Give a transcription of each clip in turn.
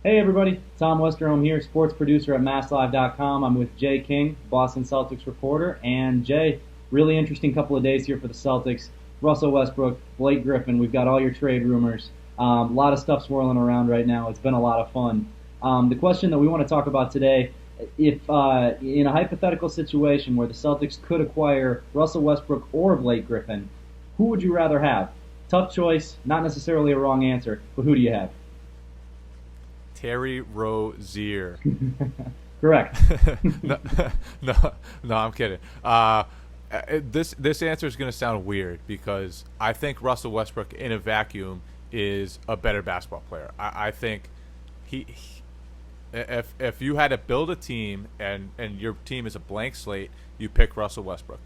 Hey everybody, Tom Westerholm here, sports producer at MassLive.com. I'm with Jay King, Boston Celtics reporter. And Jay, really interesting couple of days here for the Celtics. Russell Westbrook, Blake Griffin, we've got all your trade rumors. A lot of stuff swirling around right now. It's been a lot of fun. The question that we want to talk about today, if in a hypothetical situation where the Celtics could acquire Russell Westbrook or Blake Griffin, who would you rather have? Tough choice, not necessarily a wrong answer, but who do you have? Terry Rozier. Correct. no, no, no, I'm kidding. This answer is going to sound weird because I think Russell Westbrook in a vacuum is a better basketball player. I think he if you had to build a team and your team is a blank slate, you pick Russell Westbrook.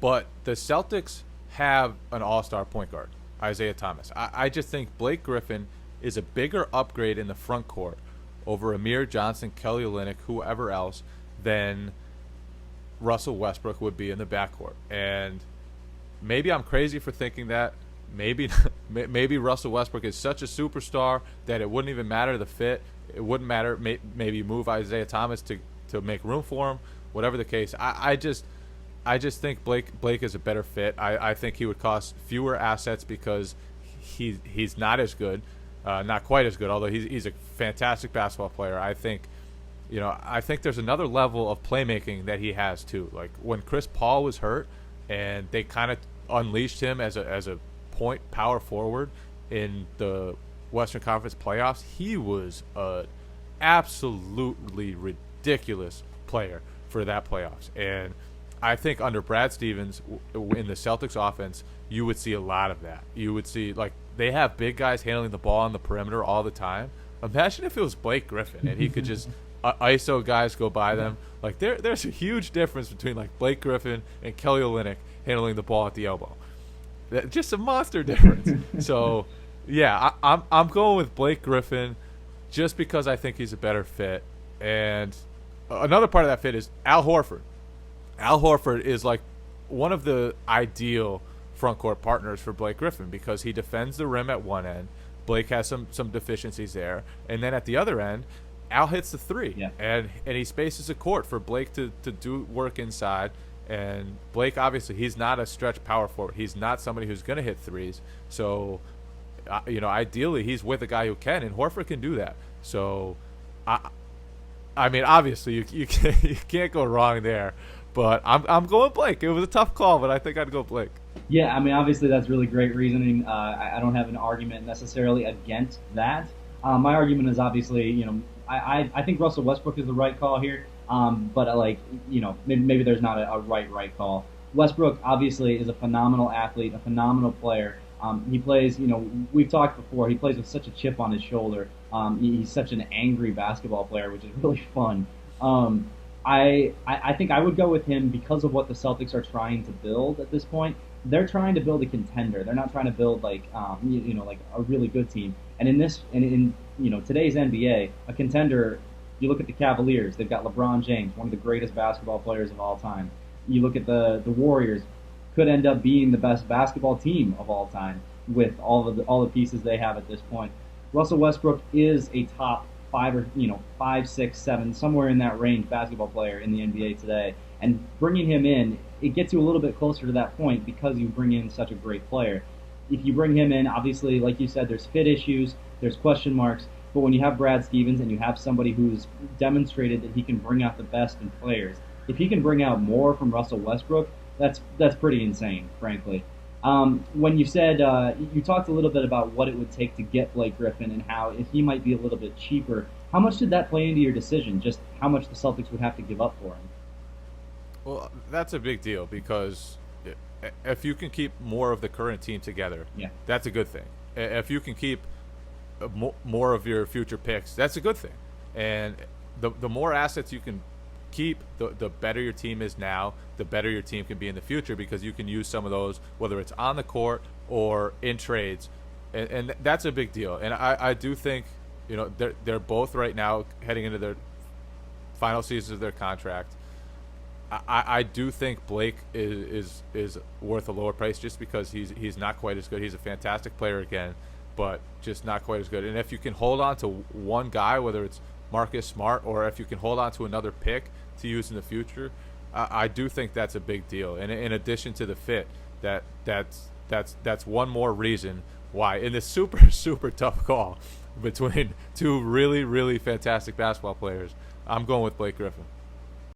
But the Celtics have an all-star point guard, Isaiah Thomas. I just think Blake Griffin is a bigger upgrade in the front court over Amir Johnson, Kelly Olynyk, whoever else, than Russell Westbrook would be in the backcourt. And maybe I'm crazy for thinking that. Maybe maybe Russell Westbrook is such a superstar that it wouldn't even matter the fit. It wouldn't matter. Maybe move Isaiah Thomas to make room for him. Whatever the case, I just think Blake is a better fit. I think he would cost fewer assets because he's not as good, not quite as good. Although he's a fantastic basketball player. I think there's another level of playmaking that he has too. Like when Chris Paul was hurt, and they kind of unleashed him as a point power forward in the Western Conference playoffs. He was a absolutely ridiculous player for that playoffs, and I think under Brad Stevens in the Celtics offense, you would see a lot of that. You would see, like, they have big guys handling the ball on the perimeter all the time. Imagine if it was Blake Griffin and he could just ISO guys go by them. Like there's a huge difference between like Blake Griffin and Kelly Olynyk handling the ball at the elbow. Just a monster difference. So yeah, I'm going with Blake Griffin just because I think he's a better fit. And another part of that fit is Al Horford. Al Horford is like one of the ideal front court partners for Blake Griffin because he defends the rim at one end. Blake has some deficiencies there, and then at the other end, Al hits the three, Yeah. and he spaces a court for Blake to do work inside. And Blake, obviously, he's not a stretch power forward. He's not somebody who's going to hit threes. So, ideally, he's with a guy who can, and Horford can do that. So, I mean, obviously, you can't go wrong there. But I'm going Blake. It was a tough call, but I think I'd go Blake. Yeah, I mean, obviously that's really great reasoning. I don't have an argument necessarily against that. My argument is obviously, I think Russell Westbrook is the right call here. But maybe there's not a right call. Westbrook obviously is a phenomenal athlete, a phenomenal player. He plays, we've talked before. He plays with such a chip on his shoulder. He's such an angry basketball player, which is really fun. I think I would go with him because of what the Celtics are trying to build at this point. They're trying to build a contender. They're not trying to build like like a really good team. And in today's NBA, a contender. You look at the Cavaliers. They've got LeBron James, one of the greatest basketball players of all time. You look at the Warriors, could end up being the best basketball team of all time with all the pieces they have at this point. Russell Westbrook is a top five or five, six, seven, somewhere in that range basketball player in the NBA today. And bringing him in, it gets you a little bit closer to that point because you bring in such a great player. If you bring him in, obviously, like you said, there's fit issues, there's question marks. But when you have Brad Stevens and you have somebody who's demonstrated that he can bring out the best in players, if he can bring out more from Russell Westbrook, that's pretty insane, frankly. When you said you talked a little bit about what it would take to get Blake Griffin and how if he might be a little bit cheaper, how much did that play into your decision? Just how much the Celtics would have to give up for him? Well, that's a big deal because if you can keep more of the current team together, Yeah. that's a good thing. If you can keep more of your future picks, that's a good thing. And the more assets you can keep, the better your team is now, the better your team can be in the future because you can use some of those, whether it's on the court or in trades. And that's a big deal. And I do think, they're both right now heading into their final seasons of their contract. I do think Blake is worth a lower price just because he's not quite as good. He's a fantastic player again, but just not quite as good. And if you can hold on to one guy, whether it's Marcus Smart or if you can hold on to another pick to use in the future, I do think that's a big deal. And in addition to the fit, that's one more reason why in this super tough call between two really fantastic basketball players, I'm going with Blake Griffin.